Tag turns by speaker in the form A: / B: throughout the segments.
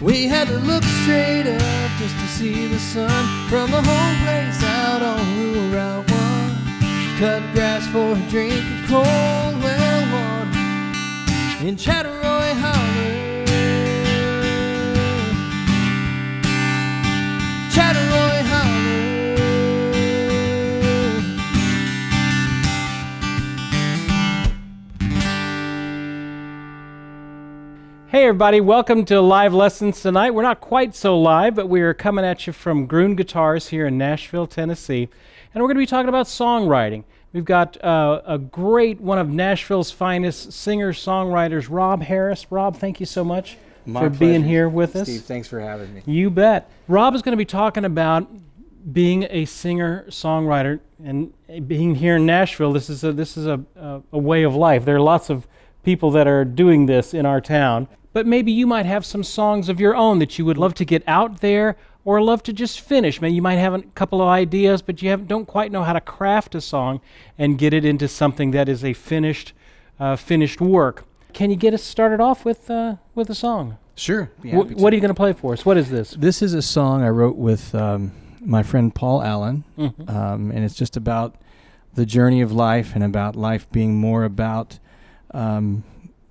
A: We had to look straight up just to see the sun from the home place out on Rural Route 1. Cut grass for a drink of cold well water in Chattaroy, Holler. Chattaroy, Holler.
B: Hey everybody, welcome to Live Lessons tonight. We're not quite so live, but we are coming at you from Groon Guitars here in Nashville, Tennessee. And we're going to be talking about songwriting. We've got a great, one of Nashville's finest singer-songwriters, Rob Harris. Rob, thank you so much for being here with us.
C: Steve, thanks for having me.
B: You bet. Rob is going to be talking about being a singer-songwriter and being here in Nashville. This is a way of life. There are lots of people that are doing this in our town. But maybe you might have some songs of your own that you would love to get out there or love to just finish. Maybe you might have a couple of ideas, but you don't quite know how to craft a song and get it into something that is a finished work. Can you get us started off with a song?
C: Sure.
B: What are you going to play for us? What is this?
C: This is a song I wrote with my friend Paul Allen, and it's just about the journey of life and about life being more about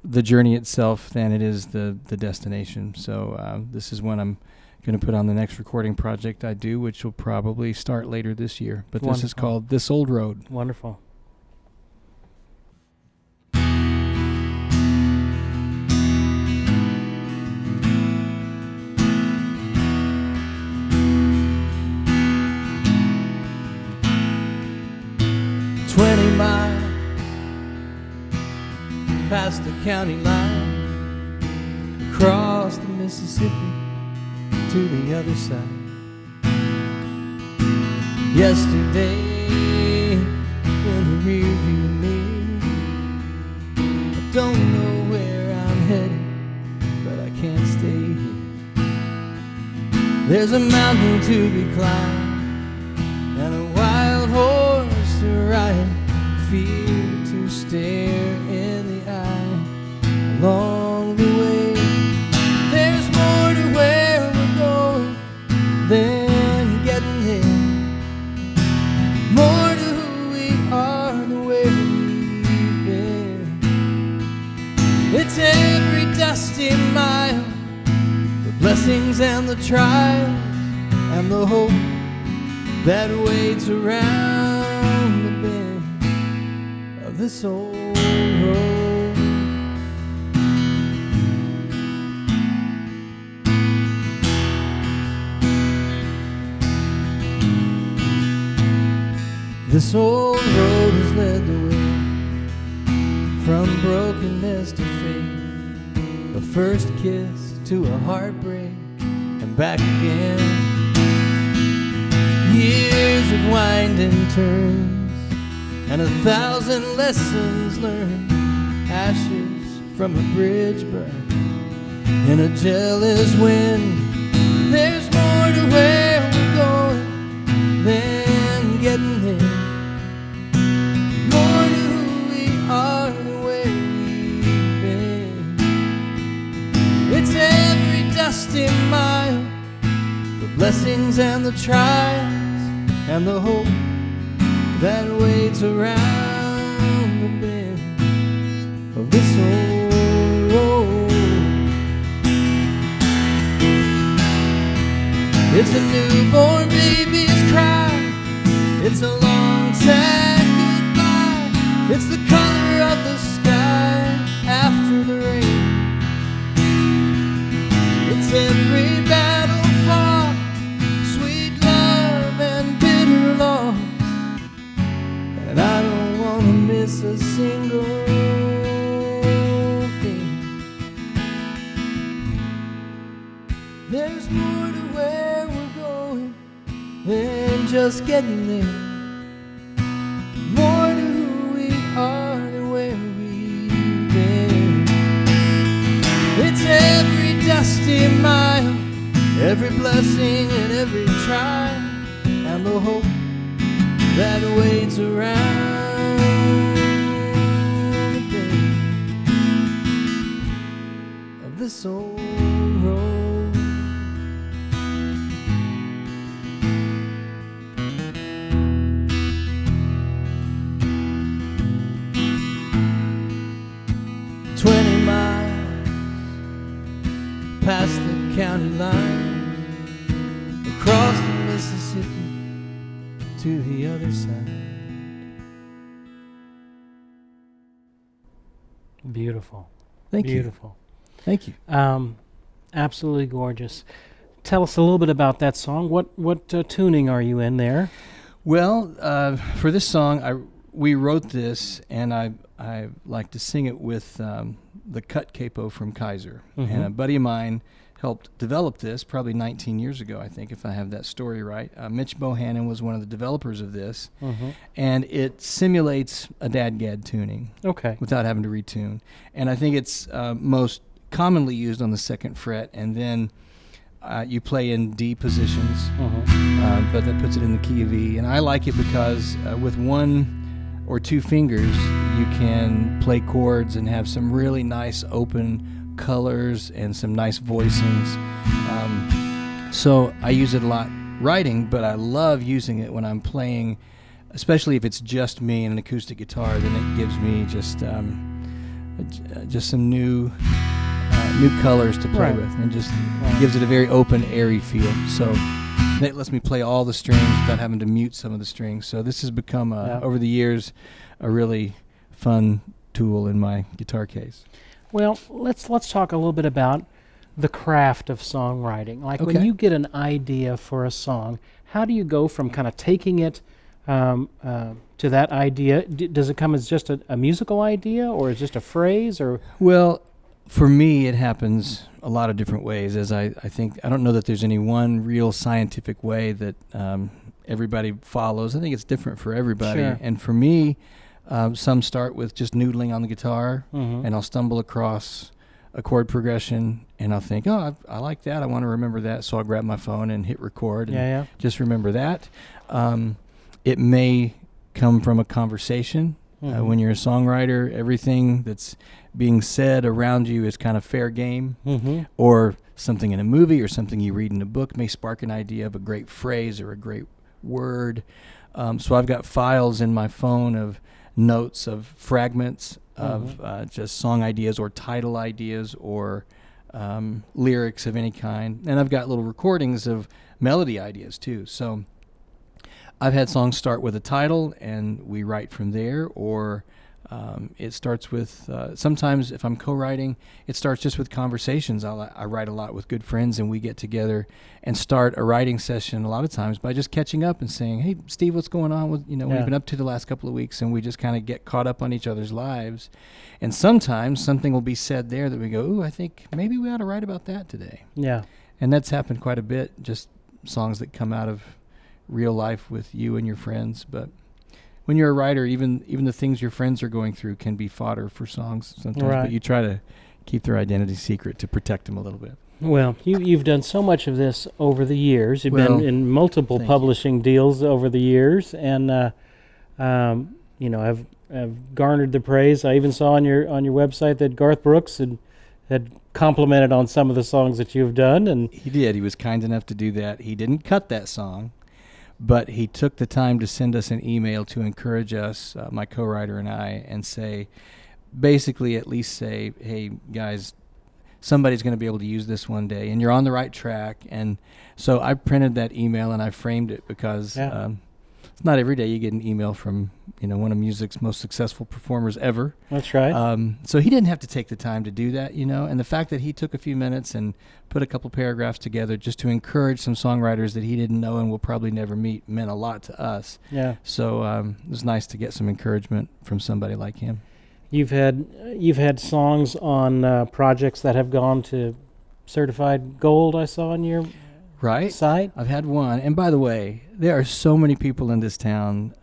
C: the journey itself than it is the destination. So this is one I'm going to put on the next recording project I do, which will probably start later this year. But
B: Wonderful.
C: This is called This Old Road.
B: Wonderful.
A: 20 miles past the county line, across the Mississippi to the other side. Yesterday in the rearview mirror, I don't know where I'm headed, but I can't stay here. There's a mountain to be climbed and a wild horse to ride, fear to stare in the eye along the way. There's more to where we're going than getting there, more to who we are than where we've been. It's every dusty mile, the blessings and the trials and the hope that waits around the bend of this old road. This old road has led the way from brokenness to faith, a first kiss to a heartbreak and back again. Years of winding turns and 1,000 lessons learned, ashes from a bridge burned in a jealous wind. There's more to where we're going than getting there, more to who we are than where we've been. It's every dusty mile, the blessings and the trials and the hope that waits around the bend of this old road. It's a newborn baby's cry, it's a long sad goodbye, it's the color of the sky after the rain. It's every battle fought, sweet love and bitter loss, and I don't want to miss a single thing. There's more to where we're going than just getting there, more to who we are than where we've been. It's every dusty mile, every blessing and every trial and the hope that waits around the bend of this old road. county line, across the Mississippi to the other side.
B: Beautiful.
C: Thank you.
B: Beautiful.
C: Thank you.
B: Absolutely gorgeous. Tell us a little bit about that song. What tuning are you in there?
C: Well, for this song, we wrote this, and I like to sing it with the cut capo from Kaiser.
B: Mm-hmm.
C: And a buddy of mine helped develop this probably 19 years ago, I think, if I have that story right. Mitch Bohannon was one of the developers of this,
B: Mm-hmm.
C: and it simulates a dadgad tuning
B: Okay.
C: without having to retune. And I think it's most commonly used on the second fret, and then you play in D positions,
B: Mm-hmm.
C: but that puts it in the key of E. And I like it because with one or two fingers, you can play chords and have some really nice open colors and some nice voicings. So I use it a lot writing, but I love using it when I'm playing, especially if it's just me and an acoustic guitar. Then it gives me just some new colors to play
B: Right.
C: with, and just
B: Right.
C: gives it a very open, airy feel. So that lets me play all the strings without having to mute some of the strings. So this has become, over the years, a really fun tool in my guitar case.
B: Well, let's talk a little bit about the craft of songwriting. Like when
C: Okay.
B: you get an idea for a song, how do you go from kind of taking it to that idea? Does it come as just a musical idea, or is it just a phrase, or?
C: Well, for me, it happens a lot of different ways. As I think, I don't know that there's any one real scientific way that everybody follows. I think it's different for everybody.
B: Sure.
C: And for me, some start with just noodling on the guitar,
B: Mhm.
C: and I'll stumble across a chord progression, and I'll think, oh, I like that. I want to remember that. So I'll grab my phone and hit record and
B: Yeah.
C: just remember that. It may come from a conversation.
B: Mhm.
C: When you're a songwriter, everything that's being said around you is kind of fair game.
B: Mhm.
C: Or something in a movie or something you read in a book may spark an idea of a great phrase or a great word. So I've got files in my phone of notes of fragments of just song ideas or title ideas or lyrics of any kind. And I've got little recordings of melody ideas too. So I've had songs start with a title and we write from there, or it starts with, sometimes if I'm co-writing, it starts just with conversations. I write a lot with good friends, and we get together and start a writing session a lot of times by just catching up and saying, hey, Steve, what's going on? What
B: Yeah.
C: we've been up to the last couple of weeks, and we just kind of get caught up on each other's lives. And sometimes something will be said there that we go, ooh, I think maybe we ought to write about that today.
B: Yeah.
C: And that's happened quite a bit, just songs that come out of real life with you and your friends. But when you're a writer, even the things your friends are going through can be fodder for songs sometimes.
B: Right.
C: But you try to keep their identity secret to protect them a little bit.
B: Well, you've done so much of this over the years. You've
C: Well,
B: been in multiple
C: thank you.
B: publishing deals over the years, and I've garnered the praise. I even saw on your website that Garth Brooks had complimented on some of the songs that you've done, and
C: He did. He was kind enough to do that. He didn't cut that song, but he took the time to send us an email to encourage us, my co-writer and I, and say, basically at least say, hey, guys, somebody's going to be able to use this one day, and you're on the right track. And so I printed that email and I framed it because it's not every day you get an email from one of music's most successful performers ever.
B: that's right.
C: So he didn't have to take the time to do that, and the fact that he took a few minutes and put a couple paragraphs together just to encourage some songwriters that he didn't know and will probably never meet meant a lot to us.
B: Yeah.
C: So it was nice to get some encouragement from somebody like him.
B: You've had songs on projects that have gone to certified gold. I saw on your
C: Right?
B: site.
C: I've had one. And by the way, there are so many people in this town,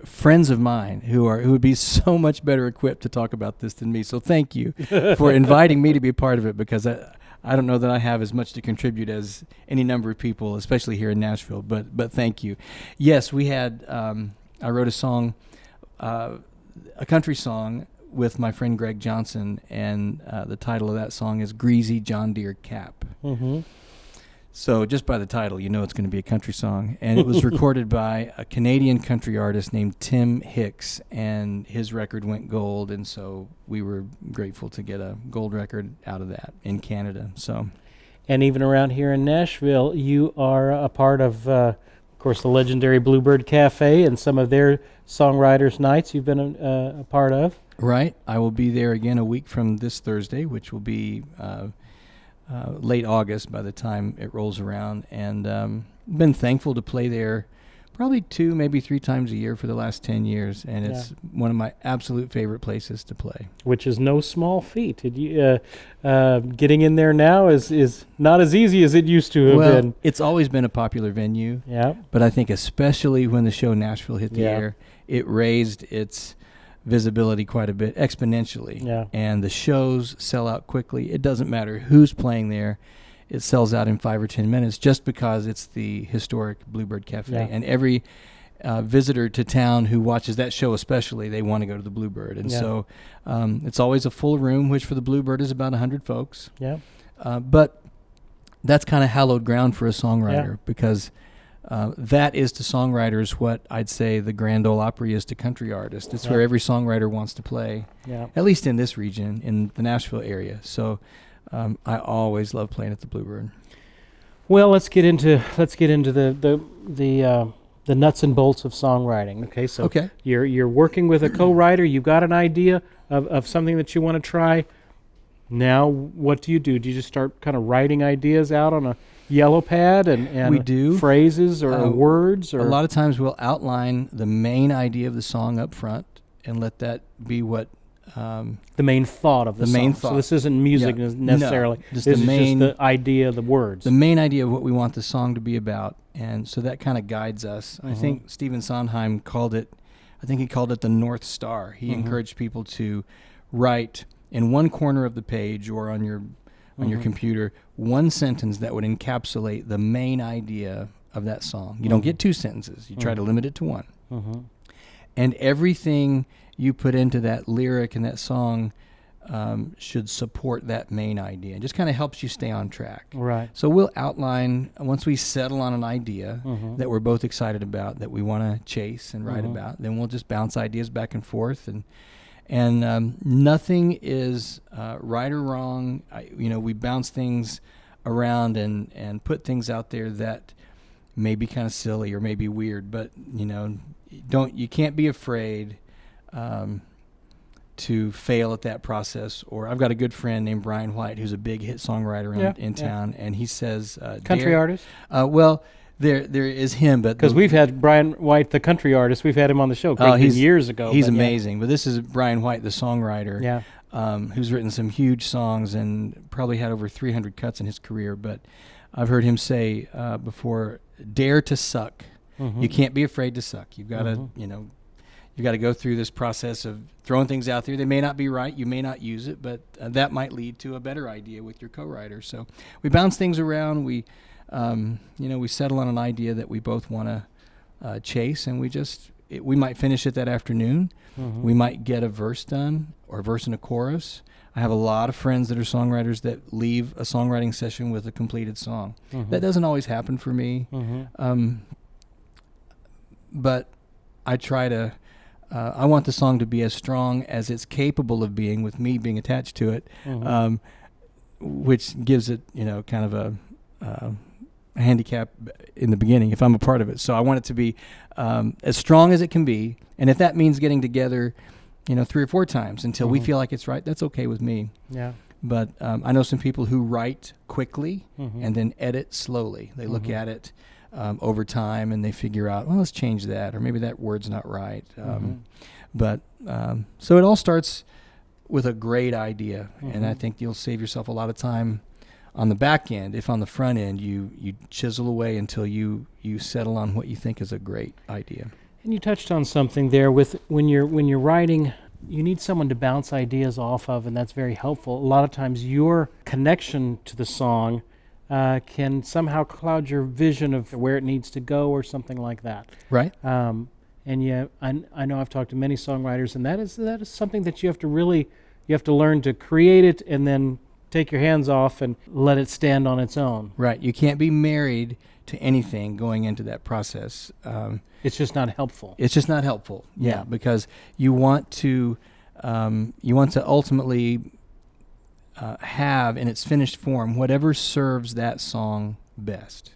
C: friends of mine, who would be so much better equipped to talk about this than me. So thank you for inviting me to be a part of it, because I don't know that I have as much to contribute as any number of people, especially here in Nashville. But thank you. Yes, we had. I wrote a song, a country song, with my friend Greg Johnson, and the title of that song is "Greasy John Deere Cap."
B: Mm-hmm.
C: So just by the title, it's going to be a country song. And it was recorded by a Canadian country artist named Tim Hicks, and his record went gold. And so we were grateful to get a gold record out of that in Canada. So,
B: and even around here in Nashville, you are a part of course, the legendary Bluebird Cafe and some of their songwriters' nights you've been a part of.
C: Right. I will be there again a week from this Thursday, which will be late August by the time it rolls around. And been thankful to play there probably 2, maybe 3 times a year for the last 10 years. And it's one of my absolute favorite places to play.
B: Which is no small feat. Getting in there now is not as easy as it used to have been.
C: It's always been a popular venue.
B: Yeah.
C: But I think especially when the show Nashville hit the air, it raised its visibility quite a bit exponentially.
B: Yeah.
C: And the shows sell out quickly. It doesn't matter who's playing there. It sells out in 5 or 10 minutes just because it's the historic Bluebird Cafe.
B: Yeah.
C: And every visitor to town who watches that show especially, they want to go to the Bluebird. And so it's always a full room, which for the Bluebird is about 100 folks.
B: Yeah.
C: But that's kind of hallowed ground for a songwriter because that is to songwriters what I'd say the Grand Ole Opry is to country artists. It's where every songwriter wants to play, at least in this region, in the Nashville area. So I always love playing at the Bluebird.
B: Well, let's get into the nuts and bolts of songwriting. Okay, so you're working with a co-writer. You've got an idea of something that you want to try. Now, what do? Do you just start kind of writing ideas out on a yellow pad and
C: we do
B: phrases or words? Or
C: a lot of times we'll outline the main idea of the song up front and let that be what
B: the main thought of the song.
C: Main thought.
B: So this isn't music necessarily.
C: No,
B: this is just the idea, the words.
C: The main idea of what we want the song to be about, and so that kind of guides us. I think Stephen Sondheim called it the North Star. He encouraged people to write in one corner of the page or on your computer one sentence that would encapsulate the main idea of that song. You don't get 2 sentences. You try to limit it to one. And everything you put into that lyric and that song should support that main idea. It just kind of helps you stay on track.
B: Right.
C: So we'll outline, once we settle on an idea that we're both excited about, that we want to chase and write about, then we'll just bounce ideas back and forth. And nothing is right or wrong. We bounce things around and put things out there that may be kind of silly or may be weird, but you can't be afraid to fail at that process. Or I've got a good friend named Brian White who's a big hit songwriter in town, and he says
B: country artist.
C: Well, there is him, but
B: because we've had Brian White, the country artist, we've had him on the show years ago.
C: He's amazing, but this is Brian White, the songwriter, who's written some huge songs and probably had over 300 cuts in his career. But I've heard him say before, "Dare to suck. You can't be afraid to suck. You've got to, you got to go through this process of throwing things out there. They may not be right. You may not use it, but that might lead to a better idea with your co-writer." So we bounce things around. We settle on an idea that we both want to chase, and we might finish it that afternoon. We might get a verse done or a verse and a chorus. I have a lot of friends that are songwriters that leave a songwriting session with a completed song. That doesn't always happen for me, but I try to. I want the song to be as strong as it's capable of being, with me being attached to it, which gives it, kind of a handicap in the beginning if I'm a part of it. So I want it to be as strong as it can be, and if that means getting together, 3 or 4 times until we feel like it's right, that's okay with me. Yeah. But I know some people who write quickly and then edit slowly. They look at it over time and they figure out, well, let's change that, or maybe that word's not right. So it all starts with a great idea, and I think you'll save yourself a lot of time on the back end if on the front end you chisel away until you settle on what you think is a great idea.
B: And you touched on something there with when you're writing, you need someone to bounce ideas off of, and that's very helpful. A lot of times your connection to the song can somehow cloud your vision of where it needs to go or something like that.
C: Right.
B: And I know I've talked to many songwriters, and that is something that you have to learn to create it and then take your hands off and let it stand on its own.
C: Right. You can't be married to anything going into that process.
B: It's just not helpful.
C: It's just not helpful. Yeah, because you want to ultimately have in its finished form whatever serves that song best.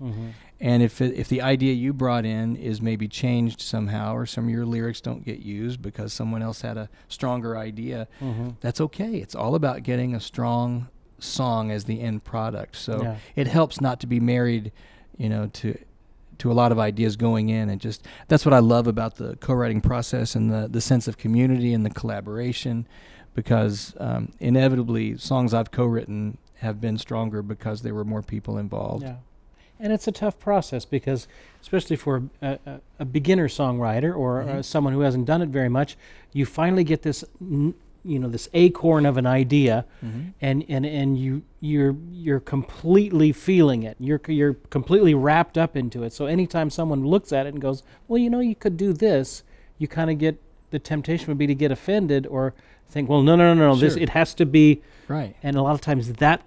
C: And if the idea you brought in is maybe changed somehow, or some of your lyrics don't get used because someone else had a stronger idea, that's okay. It's all about getting a strong song as the end product. So it helps not to be married, to a lot of ideas going in, and just that's what I love about the co-writing process and the sense of community and the collaboration, because inevitably songs I've co-written have been stronger because there were more people involved.
B: Yeah. And it's a tough process because, especially for a beginner songwriter or someone who hasn't done it very much, you finally get this, this acorn of an idea, and you're completely feeling it. You're completely wrapped up into it. So anytime someone looks at it and goes, "Well, you could do this," you kind of get the temptation would be to get offended or think, "Well, no,
C: Sure.
B: this it has to be
C: right."
B: And a lot of times that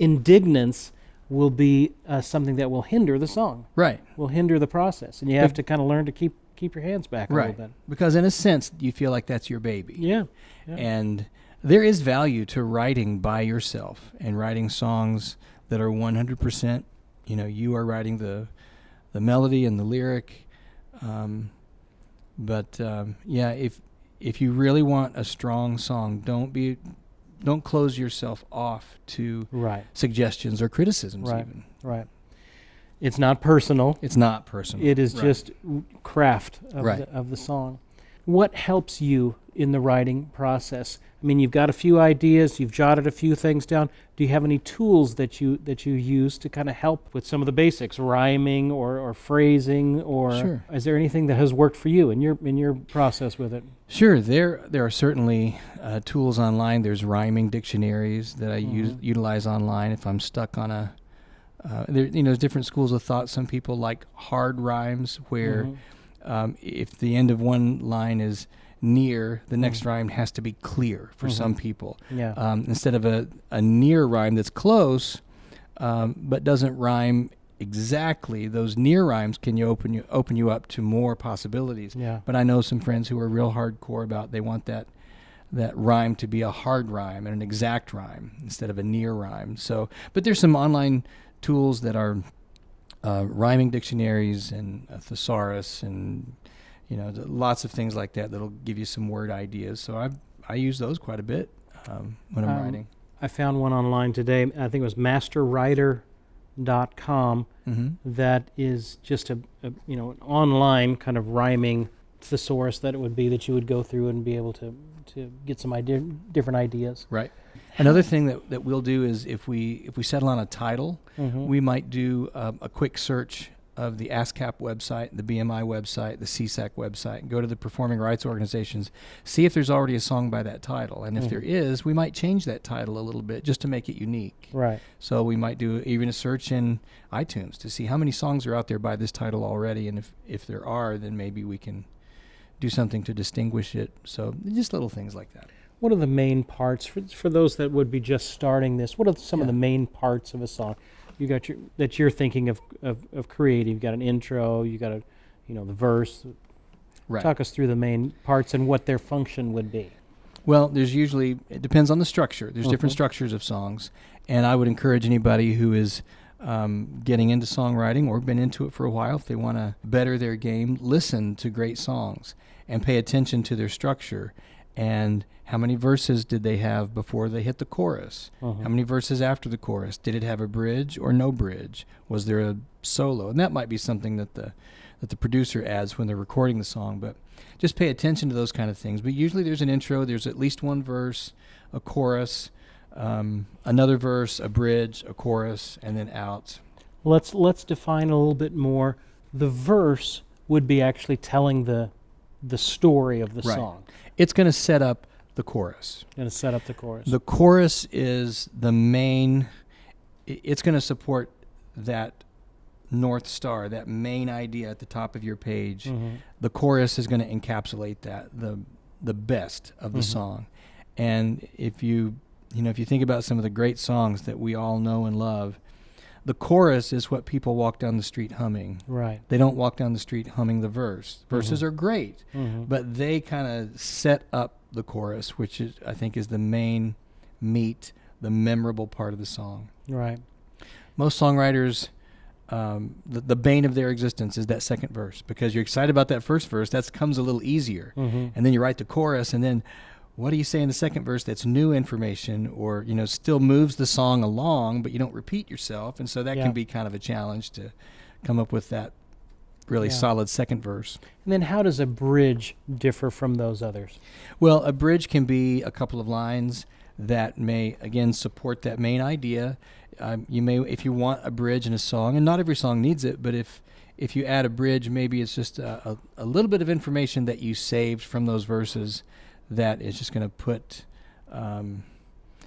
B: indignance will be something that will hinder the song.
C: Right.
B: Will hinder the process. And you have to kind of learn to keep your hands back a little bit.
C: Because in a sense, you feel like that's your baby.
B: Yeah.
C: And there is value to writing by yourself and writing songs that are 100%, you are writing the melody and the lyric. If you really want a strong song, don't close yourself off to suggestions or criticisms even.
B: Right. It's not personal.
C: It's not personal.
B: It is just craft of the song. What helps you in the writing process? I mean, you've got a few ideas, you've jotted a few things down. Do you have any tools that you use to kind of help with some of the basics, rhyming or phrasing, or is there anything that has worked for you in your process with it? Sure,
C: there are certainly tools online. There's rhyming dictionaries that I utilize online if I'm stuck on there's different schools of thought. Some people like hard rhymes where if the end of one line is near, the next rhyme has to be clear for some people. Instead of a near rhyme that's close but doesn't rhyme exactly, those near rhymes can open you up to more possibilities. But I know some friends who are real hardcore about they want that rhyme to be a hard rhyme and an exact rhyme instead of a near rhyme. But there's some online tools that are rhyming dictionaries and a thesaurus and lots of things like that that'll give you some word ideas. So I use those quite a bit when I'm writing.
B: I found one online today. I think it was masterwriter.com that is just an online kind of rhyming thesaurus that it would be that you would go through and be able to get some different ideas.
C: Right. Another thing that we'll do is if we settle on a title, we might do a quick search of the ASCAP website, the BMI website, the CSAC website, and go to the performing rights organizations, see if there's already a song by that title. And if there is, we might change that title a little bit just to make it unique.
B: Right.
C: So we might do even a search in iTunes to see how many songs are out there by this title already. And if there are, then maybe we can do something to distinguish it. So just little things like that.
B: What are the main parts for those that would be just starting this? What are some of the main parts of a song? You got that you're thinking of creating. You've got an intro. You got the verse.
C: Right.
B: Talk us through the main parts and what their function would be.
C: Well, it depends on the structure. There's different structures of songs, and I would encourage anybody who is getting into songwriting or been into it for a while, if they want to better their game, listen to great songs and pay attention to their structure. And how many verses did they have before they hit the chorus? How many verses after the chorus? Did it have a bridge or no bridge? Was there a solo? And that might be something that the producer adds when they're recording the song. But just pay attention to those kind of things. But usually there's an intro. There's at least one verse, a chorus, another verse, a bridge, a chorus, and then out.
B: Let's define a little bit more. The verse would be actually telling the story of the song.
C: It's going to set up the chorus. The chorus is the main. It's going to support that North Star, that main idea at the top of your page. The chorus is going to encapsulate that, the best of the song. And if you think about some of the great songs that we all know and love, the chorus is what people walk down the street humming.
B: Right.
C: They don't walk down the street humming the verse. Verses are great, but they kind of set up the chorus, which I think is the main meat the memorable part of the song.
B: Right.
C: Most songwriters, the bane of their existence is that second verse, because you're excited about that first verse. That comes a little easier. And then you write the chorus, and then what do you say in the second verse that's new information, or, still moves the song along, but you don't repeat yourself. And so that can be kind of a challenge to come up with that really solid second verse.
B: And then how does a bridge differ from those others?
C: Well, a bridge can be a couple of lines that may, again, support that main idea. You may, if you want a bridge in a song, and not every song needs it, but if you add a bridge, maybe it's just a little bit of information that you saved from those verses that is just going to put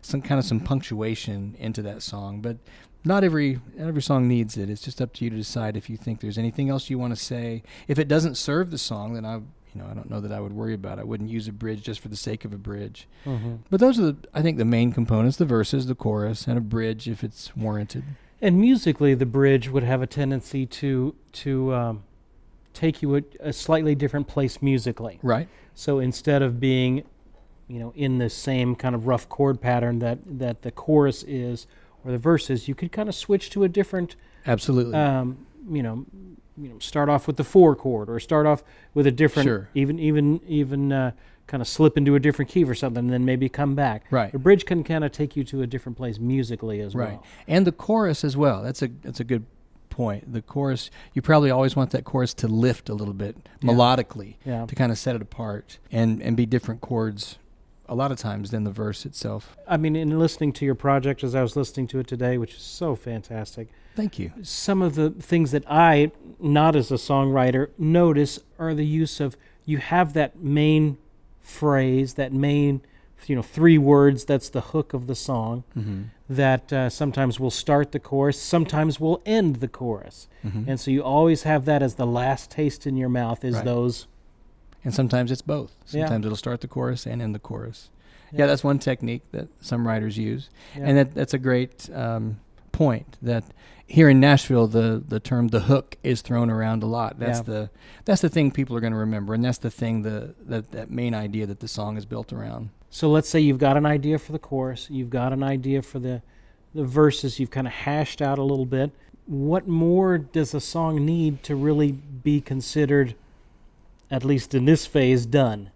C: some punctuation into that song. But not every song needs it. It's just up to you to decide if you think there's anything else you want to say. If it doesn't serve the song, then I don't know that I would worry about it. I wouldn't use a bridge just for the sake of a bridge. But those are, I think, the main components: the verses, the chorus, and a bridge if it's warranted.
B: And musically, the bridge would have a tendency to take you a slightly different place musically.
C: Right.
B: So instead of being, in the same kind of rough chord pattern that the chorus is or the verses, you could kind of switch to a different.
C: Absolutely.
B: Start off with the 4 chord, or start off with a different.
C: Sure.
B: Even kind of slip into a different key or something, and then maybe come back.
C: Right.
B: The bridge can kind of take you to a different place musically as well.
C: Right. And the chorus as well. That's a good point. The chorus, you probably always want that chorus to lift a little bit melodically to kind of set it apart and be different chords a lot of times than the verse itself.
B: I mean, in listening to your project, as I was listening to it today, which is so fantastic.
C: Thank you.
B: Some of the things that I, not as a songwriter, notice are the use of, you have that main phrase, that main 3 words, that's the hook of the song, that sometimes will start the chorus, sometimes will end the chorus. And so you always have that as the last taste in your mouth, is those. And
C: sometimes it's both. Sometimes it'll start the chorus and end the chorus. Yeah, that's one technique that some writers use. And that's a great point, that here in Nashville, the term "the hook" is thrown around a lot. That's the thing people are going to remember, and that's the thing, that main idea that the song is built around.
B: So let's say you've got an idea for the chorus, you've got an idea for the verses, you've kind of hashed out a little bit. What more does a song need to really be considered, at least in this phase, done?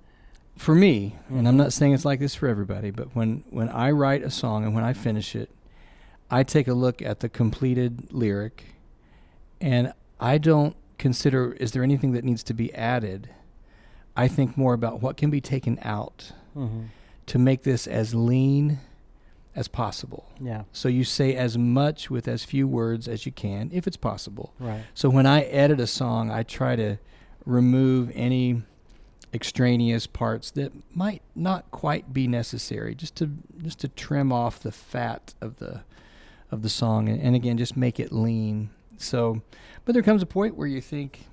C: For me, and I'm not saying it's like this for everybody, but when I write a song and when I finish it, I take a look at the completed lyric, and I don't consider, is there anything that needs to be added? I think more about what can be taken out to make this as lean as possible.
B: Yeah.
C: So you say as much with as few words as you can, if it's possible.
B: Right.
C: So when I edit a song, I try to remove any extraneous parts that might not quite be necessary, just to trim off the fat of the song, and again, just make it lean. So, but there comes a point where you think,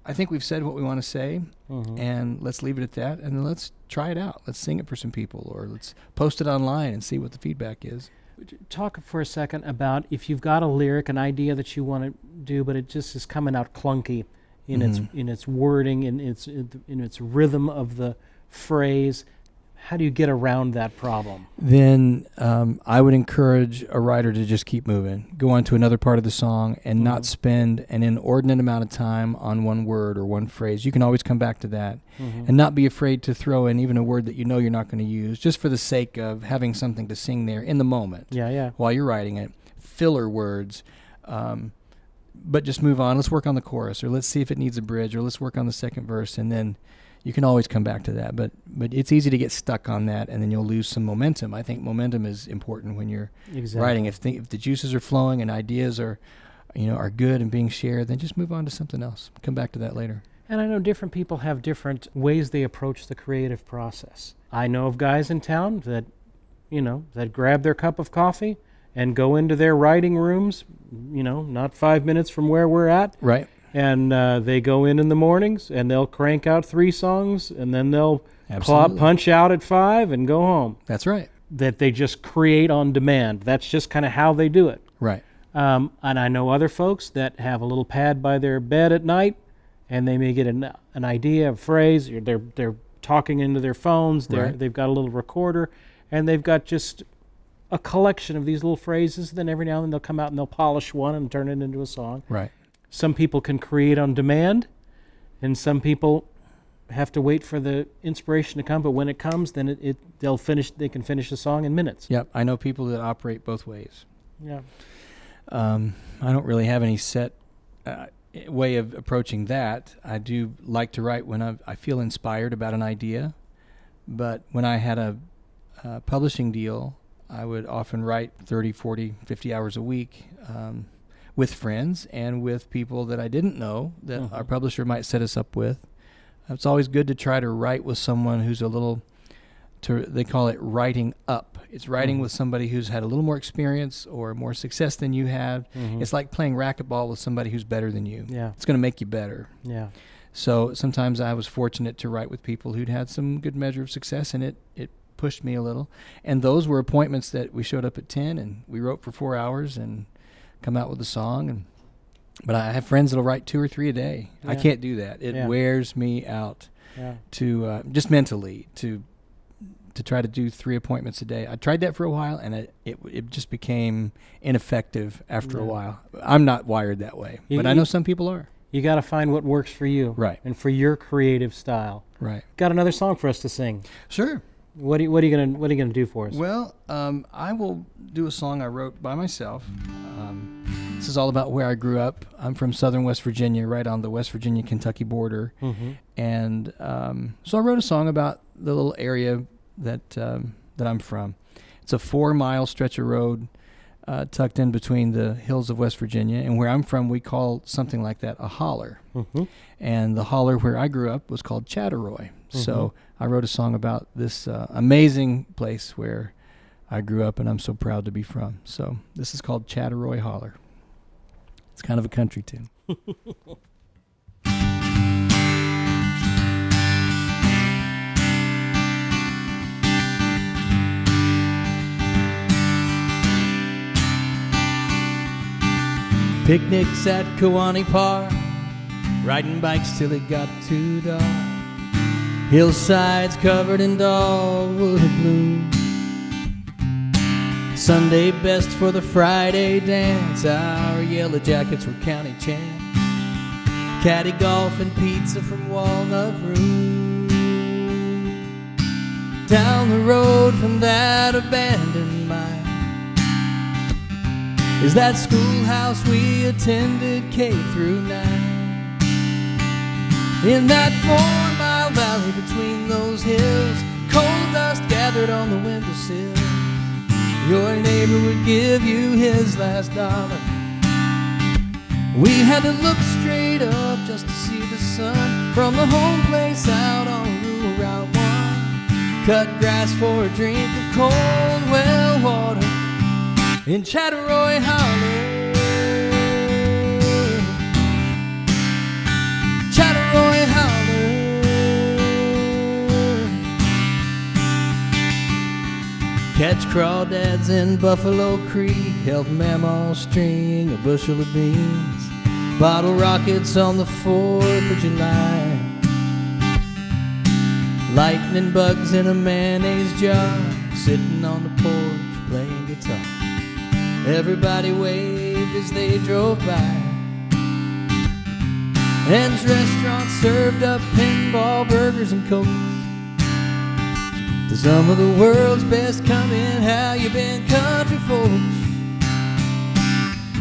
C: I think we've said what we want to say, and let's leave it at that, and let's try it out. Let's sing it for some people, or let's post it online and see what the feedback is.
B: Talk for a second about, if you've got a lyric, an idea that you want to do, but it just is coming out clunky in its wording, in its rhythm of the phrase. How do you get around that problem?
C: Then I would encourage a writer to just keep moving. Go on to another part of the song and not spend an inordinate amount of time on one word or one phrase. You can always come back to that, and not be afraid to throw in even a word that you know you're not going to use, just for the sake of having something to sing there in the moment. While you're writing it. Filler words. But just move on. Let's work on the chorus, or let's see if it needs a bridge, or let's work on the second verse, and then you can always come back to that. But it's easy to get stuck on that, and then you'll lose some momentum. I think momentum is important when you're writing. If the juices are flowing and ideas are good and being shared, then just move on to something else. Come back to that later.
B: And I know different people have different ways they approach the creative process. I know of guys in town that grab their cup of coffee and go into their writing rooms, not 5 minutes from where we're at.
C: Right.
B: And they go in the mornings, and they'll crank out 3 songs, and then they'll punch out at 5 and go home.
C: That's right.
B: That they just create on demand. That's just kind of how they do it.
C: Right.
B: And I know other folks that have a little pad by their bed at night, and they may get an idea, a phrase, or they're talking into their phones. They've got a little recorder, and they've got just a collection of these little phrases. Then every now and then they'll come out and they'll polish one and turn it into a song.
C: Right.
B: Some people can create on demand, and some people have to wait for the inspiration to come. But when it comes, then they can finish the song in minutes.
C: Yep. I know people that operate both ways.
B: Yeah.
C: I don't really have any set way of approaching that. I do like to write when I feel inspired about an idea. But when I had a publishing deal, I would often write 30, 40, 50 hours a week with friends and with people that I didn't know that our publisher might set us up with. It's always good to try to write with someone who's a little, they call it writing up. It's writing with somebody who's had a little more experience or more success than you have. It's like playing racquetball with somebody who's better than you.
B: Yeah.
C: It's going to make you better.
B: Yeah.
C: So sometimes I was fortunate to write with people who'd had some good measure of success, and it pushed me a little. And those were appointments that we showed up at 10 and we wrote for 4 hours and come out with a song. But I have friends that'll write 2 or 3 a day.
B: Yeah.
C: I can't do that. It wears me out to just mentally to try to do 3 appointments a day. I tried that for a while, and it just became ineffective after a while. I'm not wired that way, but I know some people are.
B: You got to find what works for you,
C: Right,
B: and for your creative style.
C: Right.
B: Got another song for us to sing?
C: Sure.
B: What are you gonna do for us?
C: Well, I will do a song I wrote by myself. This is all about where I grew up. I'm from southern West Virginia, right on the West Virginia-Kentucky border. And so I wrote a song about the little area that I'm from. It's a 4-mile stretch of road tucked in between the hills of West Virginia. And where I'm from, we call something like that a holler. And the holler where I grew up was called Chattaroy. So I wrote a song about this amazing place where I grew up and I'm so proud to be from. So this is called Chattaroy Holler. It's kind of a country tune. Picnics at Kiwanee Park, riding bikes till it got too dark. Hillsides covered in dogwood bloom. Sunday best for the Friday dance. Our yellow jackets were county champs. Caddy golf and pizza from Walnut Room. Down the road from that abandoned mine is that schoolhouse we attended K through 9. In that 4-mile valley between those hills, coal dust gathered on the windowsill. Your neighbor would give you his last dollar. We had to look straight up just to see the sun from the home place out on rural Route 1. Cut grass for a drink of cold well water in Chattaroy Holler. Chattaroy Holler. Catch crawdads in Buffalo Creek, help Mamaw string a bushel of beans, bottle rockets on the 4th of July, lightning bugs in a mayonnaise jar, sitting on the porch playing guitar. Everybody waved as they drove by. Ann's restaurant served up pinball burgers and cokes. To some of the world's best come in, how you been, country folks?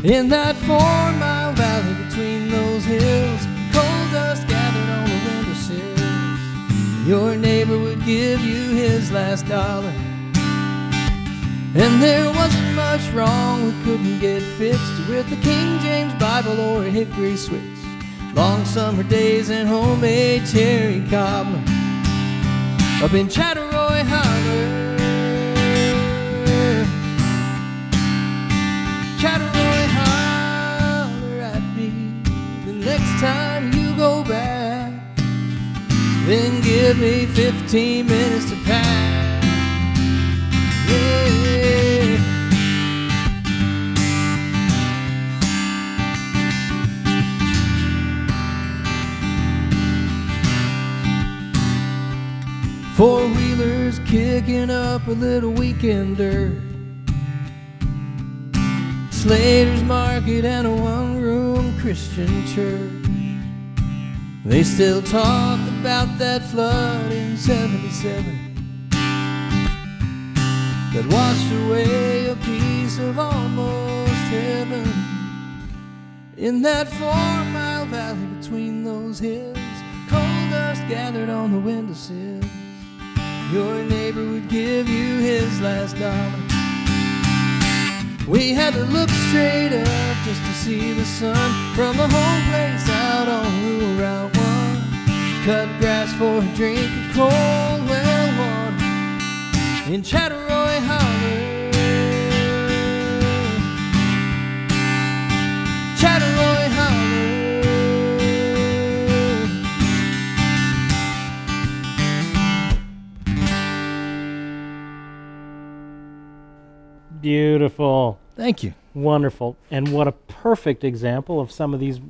C: In that 4-mile valley between those hills, coal dust gathered on the windowsills. Your neighbor would give you his last dollar, and there wasn't much wrong we couldn't get fixed with the King James Bible or a hickory switch. Long summer days and homemade cherry cobbler up in Chattaroy Holler. Chattaroy Holler at me the next time you go back. Then give me 15 minutes to pack. Yeah. Four-wheelers kicking up a little weekend dirt,
A: Slater's Market and a one-room Christian church. They still talk about that flood in 77 that washed away a piece of almost heaven. In that 4-mile valley between those hills, coal dust gathered on the windowsills. Your neighbor would give you his last dollar. We had to look straight up just to see the sun from the home place out on Rural Route 1. Cut grass for a drink of cold well water in Chattaroy, Holler. Chattaroy, Holler.
B: Beautiful.
C: Thank you.
B: Wonderful. And what a perfect example of some of these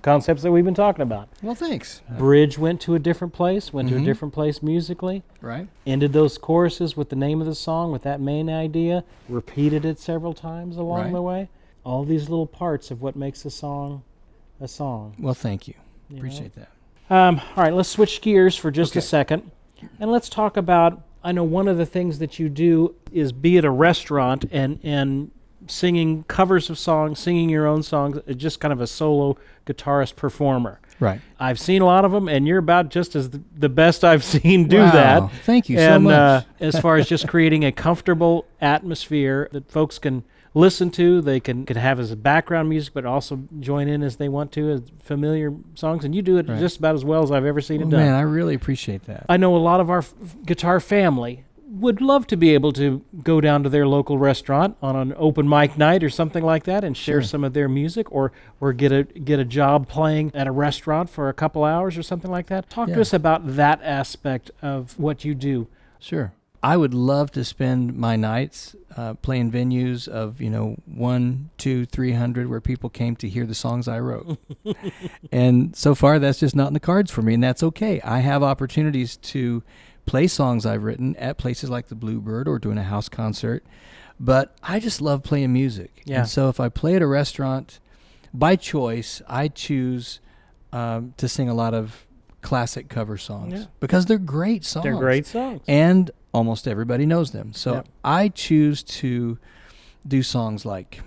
B: concepts that we've been talking about.
C: Well, thanks.
B: Bridge went to a different place, to a different place musically.
C: Right.
B: Ended those choruses with the name of the song, with that main idea. Repeated it several times along the way. All these little parts of what makes a song a song.
C: Well, thank you.
B: You
C: Appreciate that.
B: All right, let's switch gears for just a second. And let's talk about, I know one of the things that you do is be at a restaurant and singing covers of songs, singing your own songs, just kind of a solo guitarist performer.
C: Right.
B: I've seen a lot of them, and you're about just as the best I've seen do that.
C: Thank you so much.
B: As far as just creating a comfortable atmosphere that folks can listen to, they can have as a background music, but also join in as they want to, as familiar songs. And you do it just about as well as I've ever seen it done.
C: Man, I really appreciate that.
B: I know a lot of our guitar family would love to be able to go down to their local restaurant on an open mic night or something like that and share some of their music, or get a job playing at a restaurant for a couple hours or something like that. Talk to us about that aspect of what you do.
C: Sure. I would love to spend my nights playing venues of 1, 2, 300 where people came to hear the songs I wrote. And so far that's just not in the cards for me, and that's okay. I have opportunities to play songs I've written at places like the Bluebird or doing a house concert, but I just love playing music.
B: Yeah.
C: And so if I play at a restaurant, by choice, I choose to sing a lot of classic cover songs because they're great songs.
B: They're great songs.
C: And almost everybody knows them. So I choose to do songs like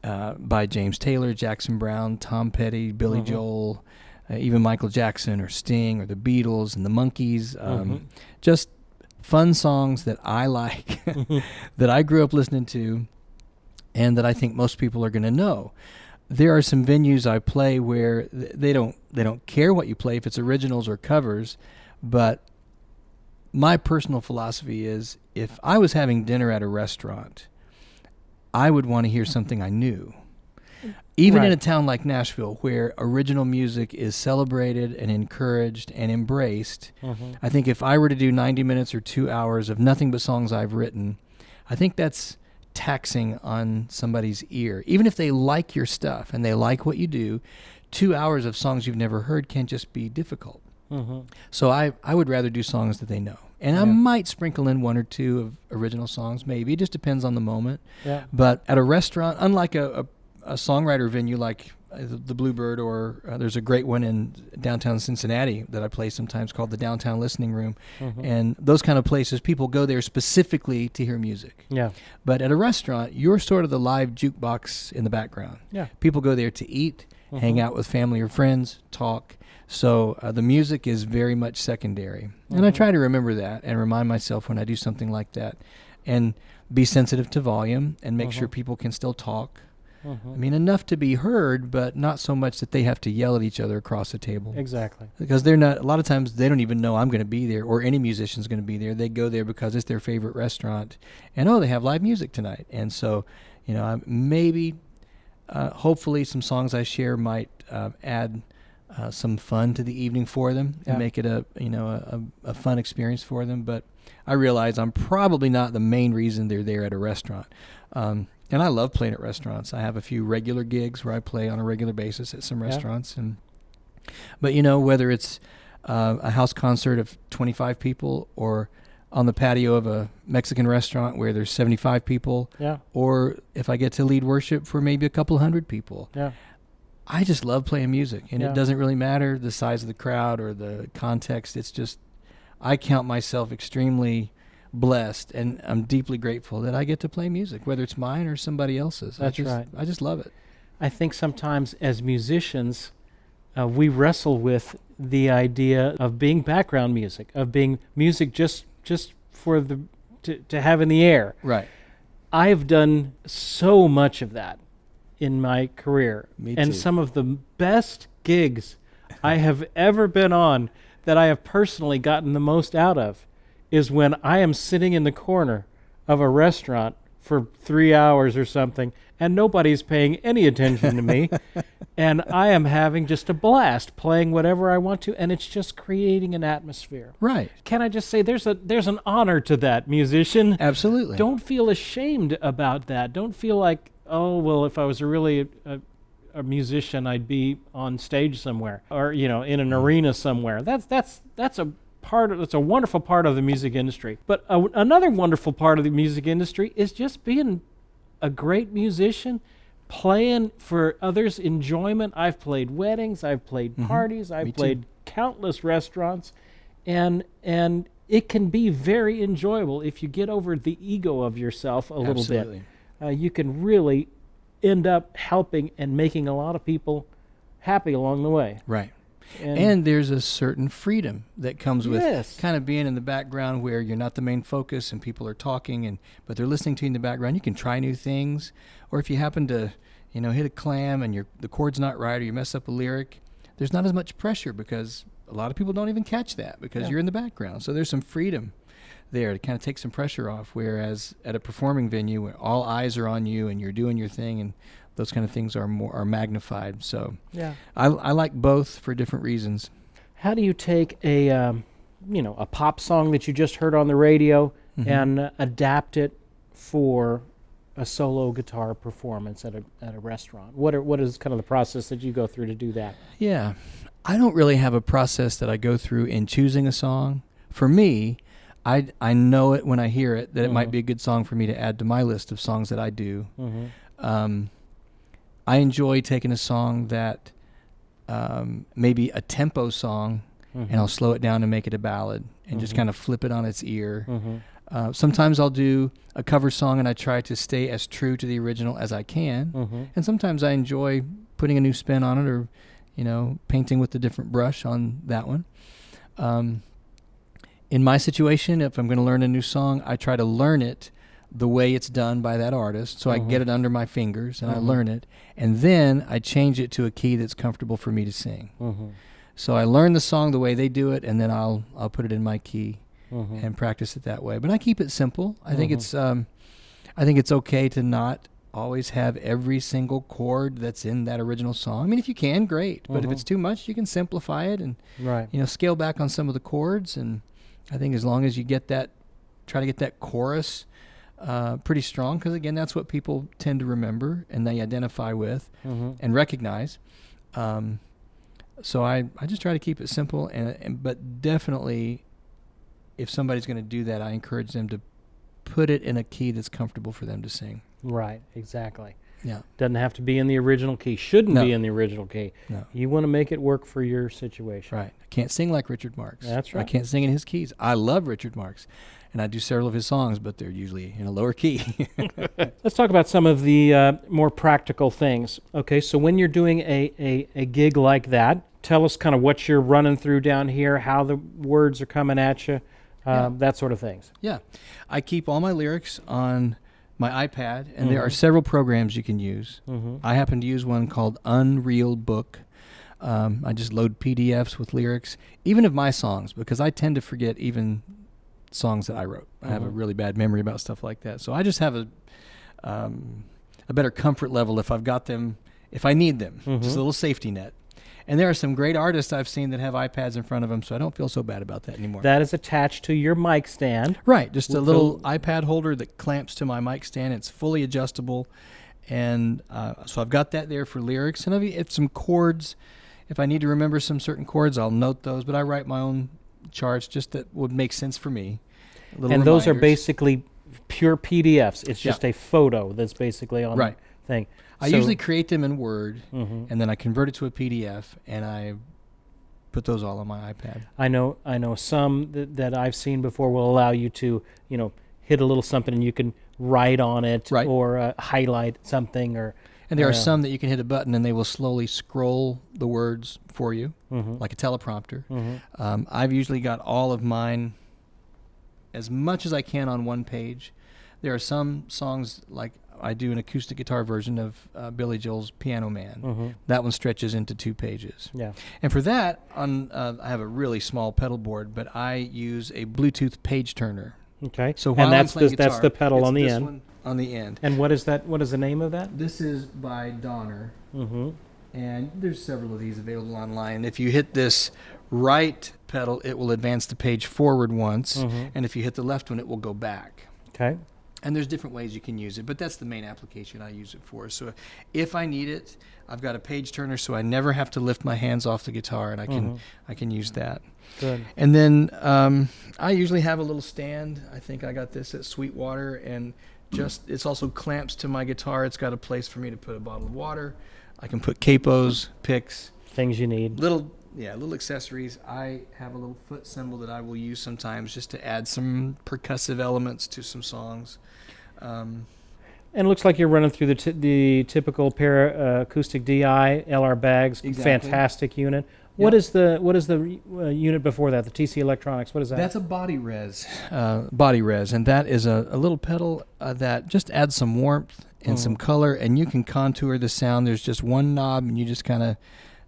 C: by James Taylor, Jackson Brown, Tom Petty, Billy Joel, even Michael Jackson or Sting or the Beatles and the Monkees. Just fun songs that I like, that I grew up listening to, and that I think most people are going to know. There are some venues I play where they don't care what you play, if it's originals or covers, but my personal philosophy is if I was having dinner at a restaurant, I would want to hear something I knew. Even in a town like Nashville, where original music is celebrated and encouraged and embraced, I think if I were to do 90 minutes or 2 hours of nothing but songs I've written, I think that's taxing on somebody's ear. Even if they like your stuff and they like what you do, 2 hours of songs you've never heard can just be difficult. So I would rather do songs that they know. And I might sprinkle in 1 or 2 of original songs, maybe. It just depends on the moment. But at a restaurant, unlike a songwriter venue like the Bluebird, or there's a great one in downtown Cincinnati that I play sometimes called the Downtown Listening Room. And those kind of places, people go there specifically to hear music. But at a restaurant, you're sort of the live jukebox in the background. People go there to eat, hang out with family or friends, talk. So the music is very much secondary. And I try to remember that and remind myself when I do something like that, and be sensitive to volume and make sure people can still talk. I mean, enough to be heard, but not so much that they have to yell at each other across the table.
B: Exactly.
C: Because they're not, a lot of times they don't even know I'm going to be there or any musician's going to be there. They go there because it's their favorite restaurant and, they have live music tonight. And so, maybe, hopefully some songs I share might add some fun to the evening for them and make it a fun experience for them. But I realize I'm probably not the main reason they're there at a restaurant. And I love playing at restaurants. I have a few regular gigs where I play on a regular basis at some restaurants. But whether it's a house concert of 25 people or on the patio of a Mexican restaurant where there's 75 people,
B: Yeah.
C: or if I get to lead worship for maybe a couple hundred people.
B: Yeah.
C: I just love playing music, and
B: Yeah.
C: it doesn't really matter the size of the crowd or the context. It's just, I count myself extremely blessed, and I'm deeply grateful that I get to play music, whether it's mine or somebody else's.
B: That's right.
C: I just love it.
B: I think sometimes as musicians, we wrestle with the idea of being background music, of being music just for to have in the air.
C: Right.
B: I've done so much of that in my career.
C: Me
B: and
C: too.
B: some of the best gigs I have ever been on that I have personally gotten the most out of is when I am sitting in the corner of a restaurant for 3 hours or something and nobody's paying any attention to me and I am having just a blast playing whatever I want to, and it's just creating an atmosphere.
C: Right.
B: Can I just say there's an honor to that, musician?
C: Absolutely.
B: Don't feel ashamed about that. Don't feel like, oh, well, if I was really a musician, I'd be on stage somewhere or, in an arena somewhere. That's a wonderful part of the music industry. But another wonderful part of the music industry is just being a great musician, playing for others' enjoyment. I've played weddings, I've played parties, I've played countless restaurants, and it can be very enjoyable if you get over the ego of yourself a little
C: Absolutely.
B: bit. You can really end up helping and making a lot of people happy along the way.
C: Right. And there's a certain freedom that comes with
B: Yes.
C: kind of being in the background where you're not the main focus and people are talking, but they're listening to you in the background. You can try new things. Or if you happen to, hit a clam and the chord's not right, or you mess up a lyric, there's not as much pressure because a lot of people don't even catch that because you're in the background. So there's some freedom there to kind of take some pressure off, whereas at a performing venue where all eyes are on you and you're doing your thing, and those kind of things are magnified. So
B: Yeah.
C: I like both for different reasons.
B: How do you take a pop song that you just heard on the radio and adapt it for a solo guitar performance at a restaurant? What is kind of the process that you go through to do that?
C: Yeah. I don't really have a process that I go through in choosing a song. For me, I know it when I hear it that it might be a good song for me to add to my list of songs that I do. I enjoy taking a song that maybe a tempo song, and I'll slow it down and make it a ballad and just kind of flip it on its ear. Sometimes I'll do a cover song and I try to stay as true to the original as I can. And sometimes I enjoy putting a new spin on it, or, painting with a different brush on that one. In my situation, if I'm going to learn a new song, I try to learn it the way it's done by that artist, so I get it under my fingers and I learn it, and then I change it to a key that's comfortable for me to sing. So I learn the song the way they do it, and then I'll put it in my key and practice it that way. But I keep it simple. I think it's okay to not always have every single chord that's in that original song. I mean, if you can, great. But if it's too much, you can simplify it and scale back on some of the chords. And I think as long as you try to get that chorus pretty strong, because again, that's what people tend to remember and they identify with and recognize. So I just try to keep it simple, but definitely, if somebody's going to do that, I encourage them to put it in a key that's comfortable for them to sing.
B: Right, exactly.
C: Yeah.
B: Doesn't have to be in the original key. Shouldn't be in the original key.
C: No.
B: You want to make it work for your situation.
C: Right. I can't sing like Richard Marx.
B: That's right.
C: I can't sing in his keys. I love Richard Marx, and I do several of his songs, but they're usually in a lower key.
B: Let's talk about some of the more practical things. Okay, so when you're doing a gig like that, tell us kind of what you're running through down here, how the words are coming at you, that sort of things.
C: Yeah. I keep all my lyrics on my iPad, and there are several programs you can use. I happen to use one called Unreal Book. I just load PDFs with lyrics, even of my songs, because I tend to forget even songs that I wrote. I have a really bad memory about stuff like that. So I just have a better comfort level if I've got them, if I need them. Just a little safety net. And there are some great artists I've seen that have iPads in front of them, so I don't feel so bad about that anymore.
B: That is attached to your mic stand.
C: Right, just a little iPad holder that clamps to my mic stand. It's fully adjustable. And so I've got that there for lyrics. And if some chords, if I need to remember some certain chords, I'll note those. But I write my own charts just that would make sense for me. little
B: And those are
C: reminders.
B: basically pure PDFs. It's
C: Yeah.
B: just a photo that's basically on
C: Right.
B: the thing.
C: I
B: So-
C: usually create them in Word,
B: Mhm.
C: and then I convert it to a PDF, and I put those all on my iPad.
B: I know some that I've seen before will allow you to, hit a little something and you can write on it
C: Right.
B: or highlight something or.
C: And there are some that you can hit a button, and they will slowly scroll the words for you,
B: Mhm.
C: like a teleprompter.
B: Mhm.
C: I've usually got all of mine as much as I can on one page. There are some songs, like I do an acoustic guitar version of Billy Joel's Piano Man.
B: Mhm.
C: That one stretches into 2 pages.
B: Yeah.
C: And for that, I have a really small pedal board, but I use a Bluetooth page turner.
B: Okay.
C: So while
B: and that's
C: I'm playing
B: that's the
C: guitar,
B: pedal
C: it's
B: on the
C: this
B: end.
C: one on the end.
B: And what is that? What is the name of that?
C: This is by Donner.
B: Mm-hmm.
C: And there's several of these available online. If you hit this right pedal, it will advance the page forward once.
B: Mhm.
C: And if you hit the left one, it will go back.
B: Okay.
C: And there's different ways you can use it, but that's the main application I use it for. So if I need it, I've got a page turner, so I never have to lift my hands off the guitar, and I can use that.
B: Good.
C: And then I usually have a little stand. I think I got this at Sweetwater, and it's also clamps to my guitar. It's got a place for me to put a bottle of water. I can put capos, picks,
B: Things you need.
C: little accessories. I have a little foot cymbal that I will use sometimes just to add some percussive elements to some songs.
B: And it looks like you're running through the typical pair acoustic DI LR bags.
C: Exactly.
B: Fantastic unit.
C: Yep.
B: What is the unit before that? The TC Electronics. What is that?
C: That's a body res, and that is a little pedal that just adds some warmth and some color, and you can contour the sound. There's just one knob, and you just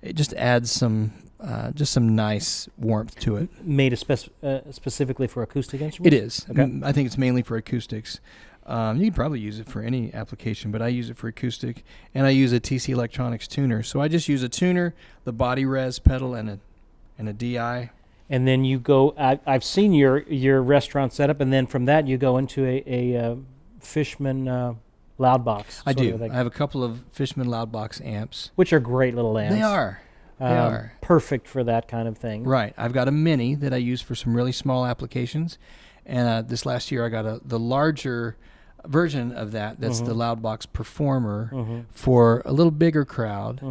C: it just adds some nice warmth to it.
B: Made specifically for acoustic instruments.
C: It is.
B: Okay.
C: I think it's mainly for acoustics. You can probably use it for any application, but I use it for acoustic, and I use a TC Electronics tuner. So I just use a tuner, the body res pedal, and a DI.
B: And then you go. I've seen your restaurant setup, and then from that you go into a Fishman loud box.
C: I
B: sort
C: do.
B: of thing,
C: I have a couple of Fishman Loudbox amps.
B: which are great little amps.
C: They are. They are.
B: Perfect for that kind of thing.
C: Right. I've got a mini that I use for some really small applications, and this last year I got the larger version of that. That's the Loudbox Performer for a little bigger crowd,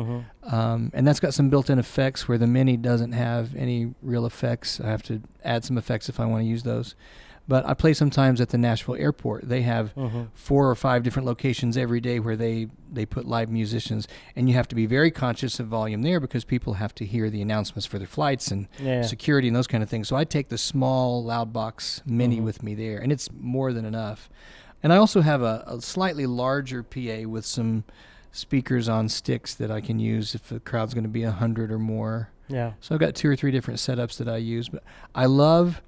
C: and that's got some built-in effects where the mini doesn't have any real effects. I have to add some effects if I want to use those. But I play sometimes at the Nashville airport. They have 4 or 5 different locations every day where they put live musicians, and you have to be very conscious of volume there because people have to hear the announcements for their flights and security and those kind of things. So I take the small Loudbox mini with me there, and it's more than enough. And I also have a slightly larger PA with some speakers on sticks that I can use if the crowd's going to be 100 or more.
B: Yeah.
C: So I've got 2 or 3 different setups that I use. But I love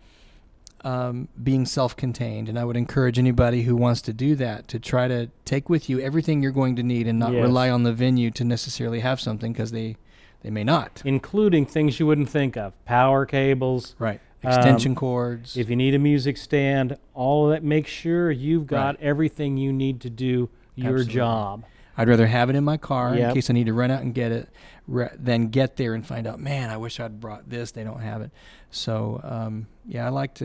C: being self-contained, and I would encourage anybody who wants to do that to try to take with you everything you're going to need and not rely on the venue to necessarily have something, because they may not.
B: Including things you wouldn't think of. Power cables.
C: Right. Extension cords.
B: If you need a music stand, all of that. Make sure you've got everything you need to do your
C: Absolutely.
B: job.
C: I'd rather have it in my car
B: Yep.
C: in case I need to run out and get it than get there and find out, man, I wish I'd brought this. They don't have it. So, I like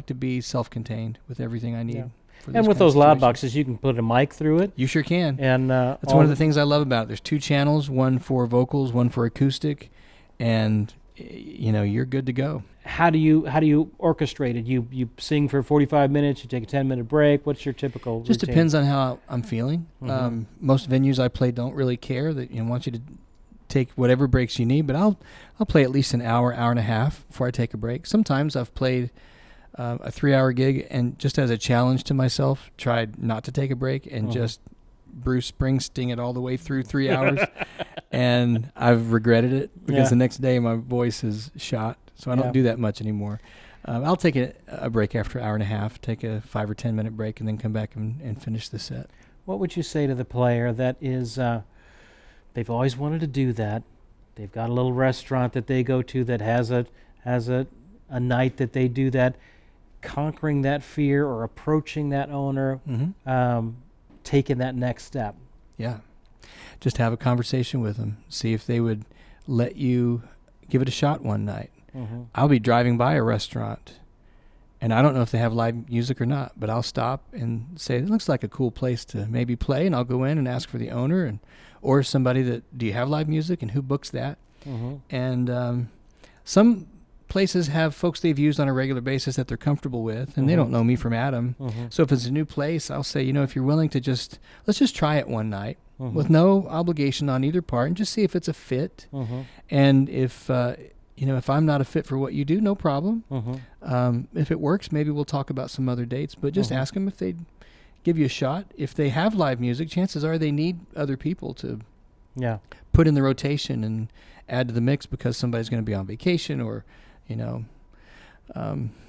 C: to be self-contained with everything I need.
B: Yeah.
C: For this
B: And with
C: kind of
B: those loud
C: situation.
B: boxes, you can put a mic through it.
C: You sure can.
B: And
C: That's one of the things I love about it. There's 2 channels, one for vocals, one for acoustic, and you're good to go.
B: How do you orchestrate it? You sing for 45 minutes. You take a 10-minute break. What's your typical?
C: Just
B: routine?
C: depends on how I'm feeling. Most venues I play don't really care that want you to take whatever breaks you need, but I'll play at least an hour and a half before I take a break. Sometimes I've played a 3-hour gig and just as a challenge to myself, tried not to take a break and just Bruce Springsteen it all the way through 3 hours, and I've regretted it because the next day my voice is shot. So I don't do that much anymore. I'll take a break after an hour and a half, take a 5 or 10 minute break, and then come back and finish the set.
B: What would you say to the player that is, they've always wanted to do that. They've got a little restaurant that they go to that has a night that they do that, conquering that fear or approaching that owner, taking that next step?
C: Yeah. Just have a conversation with them. See if they would let you give it a shot one night. I'll be driving by a restaurant And I don't know if they have live music or not, but I'll stop and say, it looks like a cool place to maybe play, and I'll go in and ask for the owner or somebody that, do you have live music, and who books that? And some places have folks they've used on a regular basis that they're comfortable with, and they don't know me from Adam. So if it's a new place, I'll say, if you're willing to let's just try it one night with no obligation on either part, and just see if it's a fit. And if if I'm not a fit for what you do, no problem. If it works, maybe we'll talk about some other dates, but just ask them if they'd give you a shot. If they have live music, chances are they need other people to put in the rotation and add to the mix because somebody's going to be on vacation or,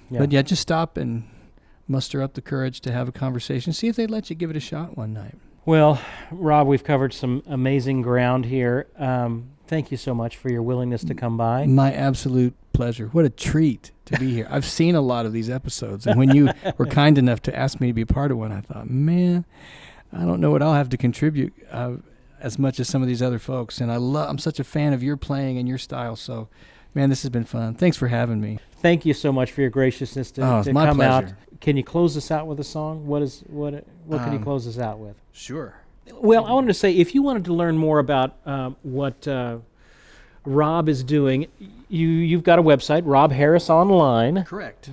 C: But just stop and muster up the courage to have a conversation. See if they'd let you give it a shot one night.
B: Well, Rob, we've covered some amazing ground here. Thank you so much for your willingness to come by.
C: My absolute pleasure. What a treat to be here. I've seen a lot of these episodes, and when you were kind enough to ask me to be a part of one, I thought, man, I don't know what I'll have to contribute as much as some of these other folks. And I'm such a fan of your playing and your style. So, man, this has been fun. Thanks for having me.
B: Thank you so much for your graciousness to
C: it's my
B: come
C: pleasure.
B: out. Can you close us out with a song? What can you close us out with?
C: Sure.
B: Well, I wanted to say, if you wanted to learn more about what Rob is doing, you've got a website, robharrisonline.com.
C: Correct.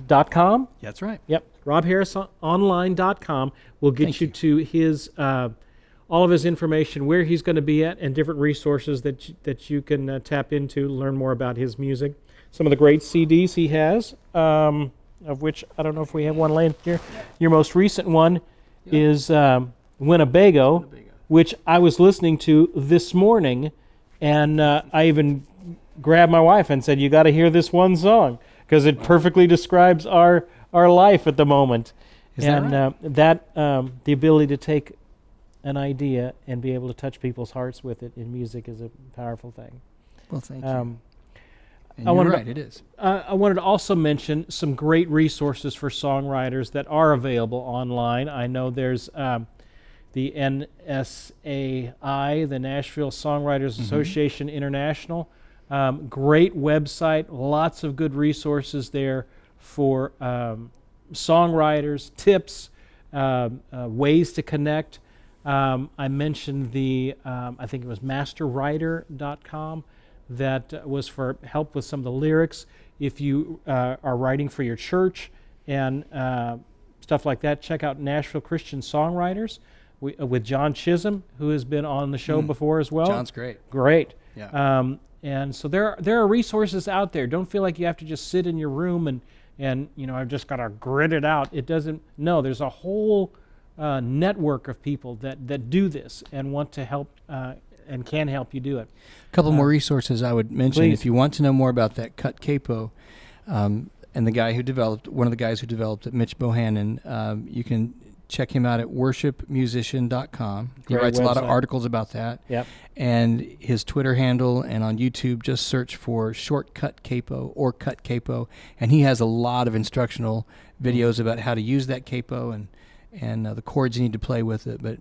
C: That's right.
B: Yep, robharrisonline.com will get you to his all of his information, where he's going to be at, and different resources that you can tap into, learn more about his music. Some of the great CDs he has, of which I don't know if we have one laying here. Your most recent one is Winnebago, which I was listening to this morning, and I even grabbed my wife and said, you got to hear this one song, because it perfectly describes our life at the moment. The ability to take an idea and be able to touch people's hearts with it in music is a powerful thing.
C: Well, thank you. And
B: you're
C: right, it is.
B: I wanted to also mention some great resources for songwriters that are available online. I know there's the NSAI, the Nashville Songwriters Association International. Great website, lots of good resources there for songwriters, tips, ways to connect. I mentioned I think it was masterwriter.com, that was for help with some of the lyrics. If you are writing for your church and stuff like that, check out Nashville Christian Songwriters with John Chisholm, who has been on the show before as well.
C: John's great.
B: Great.
C: Yeah.
B: And so there are resources out there. Don't feel like you have to just sit in your room and I've just got to grit it out. It doesn't. No, there's a whole network of people that do this and want to help and can help you do it.
C: A couple more resources I would mention.
B: Please.
C: If you want to know more about that cut capo, and one of the guys who developed it, Mitch Bohannon, you can check him out at worshipmusician.com. He
B: Great
C: writes a lot of
B: website.
C: articles about that.
B: Yep.
C: And his Twitter handle and on YouTube, just search for Shortcut Capo or Cut Capo, and he has a lot of instructional videos about how to use that capo and the chords you need to play with it. But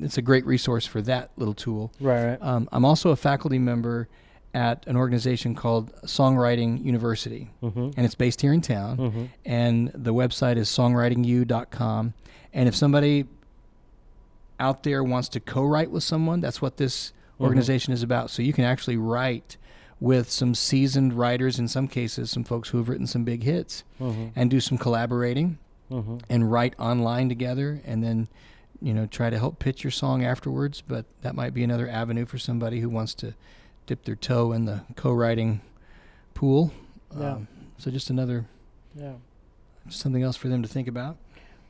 C: it's a great resource for that little tool.
B: Right.
C: I'm also a faculty member at an organization called Songwriting University, and it's based here in town. And the website is songwritingu.com. And if somebody out there wants to co-write with someone, that's what this organization is about. So you can actually write with some seasoned writers, in some cases, some folks who have written some big hits, and do some collaborating and write online together, and then try to help pitch your song afterwards. But that might be another avenue for somebody who wants to dip their toe in the co-writing pool. So just something else for them to think about.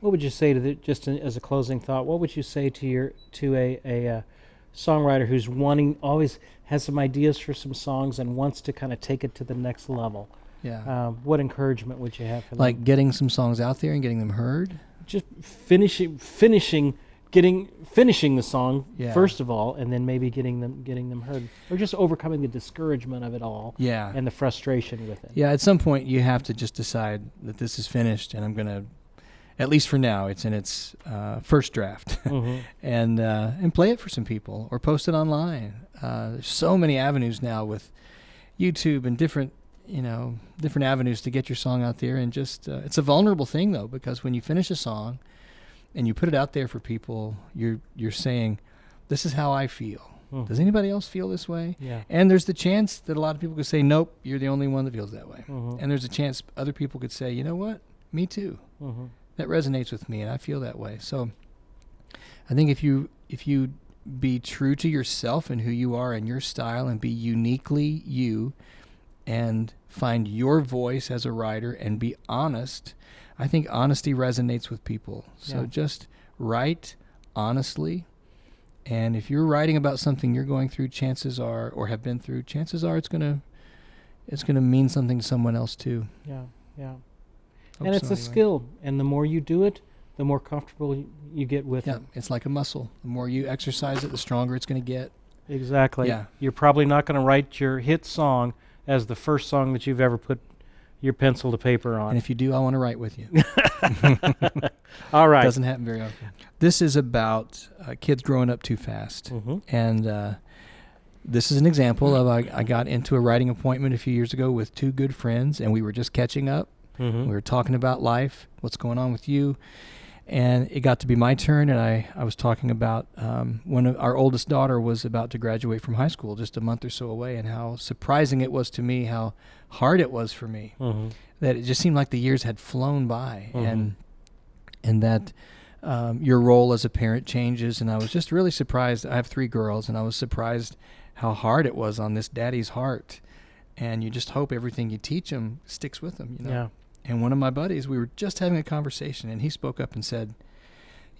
B: What would you say to as a closing thought? What would you say to a songwriter who's always has some ideas for some songs and wants to kind of take it to the next level?
C: Yeah.
B: What encouragement would you have for them?
C: Like getting some songs out there and getting them heard?
B: Just finishing the song first of all, and then maybe getting them heard, or just overcoming the discouragement of it all.
C: Yeah.
B: And the frustration with it.
C: Yeah. At some point, you have to just decide that this is finished, and I'm gonna, at least for now, it's in its first draft, and play it for some people or post it online. There's so many avenues now with YouTube and different different avenues to get your song out there. And just, it's a vulnerable thing though, because when you finish a song and you put it out there for people, you're saying, this is how I feel. Does anybody else feel this way?
B: Yeah.
C: And there's the chance that a lot of people could say, nope, you're the only one that feels that way. And there's a chance other people could say, you know what? Me too. That resonates with me and I feel that way. So I think if you be true to yourself and who you are and your style and be uniquely you and find your voice as a writer and be honest, I think honesty resonates with people. So just write honestly. And if you're writing about something you're going through, chances are, or have been through, chances are it's gonna mean something to someone else too.
B: Yeah.
C: Hope
B: And it's
C: so,
B: a
C: anyway.
B: skill, and the more you do it, the more comfortable you get with it.
C: It's like a muscle. The more you exercise it, the stronger it's going to get.
B: Exactly.
C: Yeah.
B: You're probably not going to write your hit song as the first song that you've ever put your pencil to paper on.
C: And if you do, I want to write with you.
B: All right.
C: Doesn't happen very often. This is about kids growing up too fast. And this is an example of I got into a writing appointment a few years ago with two good friends, and we were just catching up. We were talking about life, what's going on with you. And it got to be my turn, and I was talking about when our oldest daughter was about to graduate from high school, just a month or so away, and how surprising it was to me, how hard it was for me, that it just seemed like the years had flown by, and that your role as a parent changes. And I was just really surprised. I have 3 girls, and I was surprised how hard it was on this daddy's heart. And you just hope everything you teach them sticks with them,
B: Yeah.
C: And one of my buddies, we were just having a conversation, and he spoke up and said,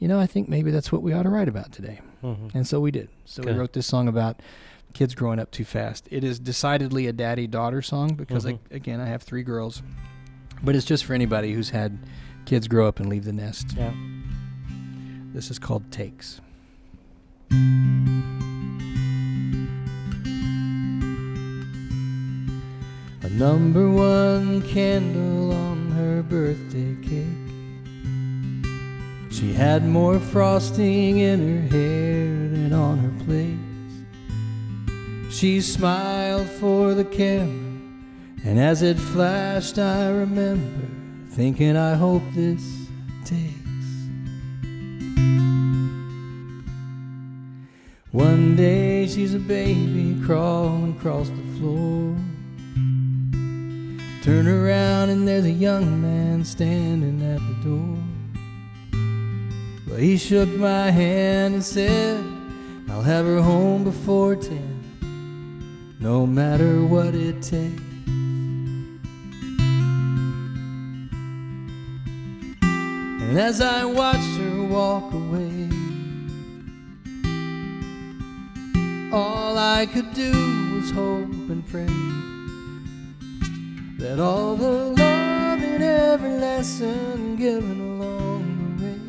C: I think maybe that's what we ought to write about today. And so we did. So we wrote this song about kids growing up too fast. It is decidedly a daddy-daughter song because, I have 3 girls. But it's just for anybody who's had kids grow up and leave the nest.
B: Yeah.
C: This is called Takes. A number 1 candle on her birthday cake. She had more frosting in her hair than on her plate. She smiled for the camera, and as it flashed I remember thinking, I hope this takes. One day she's a baby crawling across the floor. Turn around and there's a young man standing at the door. Well, he shook my hand and said, I'll have her home before 10, no matter what it takes. And as I watched her walk away, all I could do was hope and pray that all the love in every lesson given along the way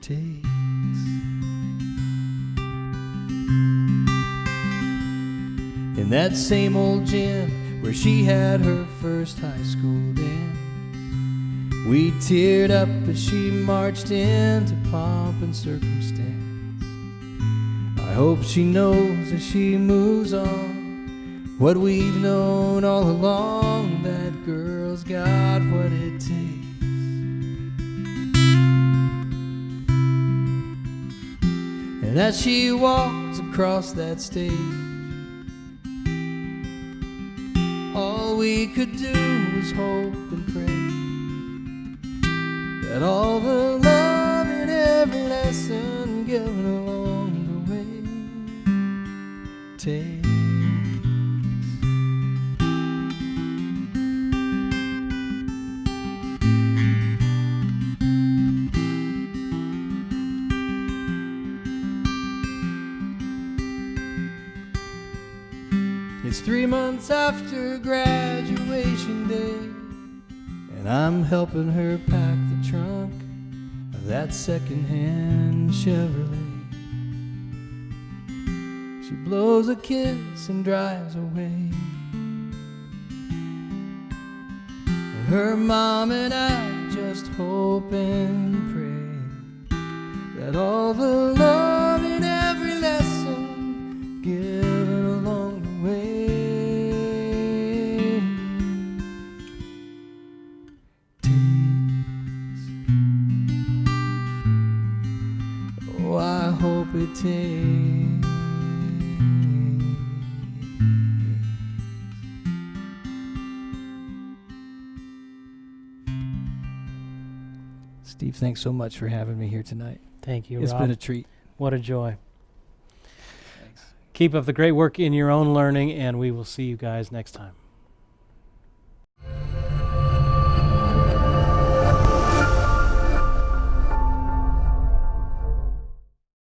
C: takes. In that same old gym where she had her first high school dance, we teared up as she marched into pomp and circumstance. I hope she knows as she moves on what we've known all along, that girl's got what it takes. And as she walks across that stage, all we could do was hope and pray that all the love in every lesson given along the way takes. It's 3 months after graduation day, and I'm helping her pack the trunk of that second-hand Chevrolet. She blows a kiss and drives away. And her mom and I just hope and pray that all the love in every lesson given along the way
A: it takes.
C: Steve, thanks so much for having me here tonight.
B: Thank you,
C: It's
B: Rob.
C: been a treat.
B: What a joy.
C: Thanks.
B: Keep up the great work in your own learning, and we will see you guys next time.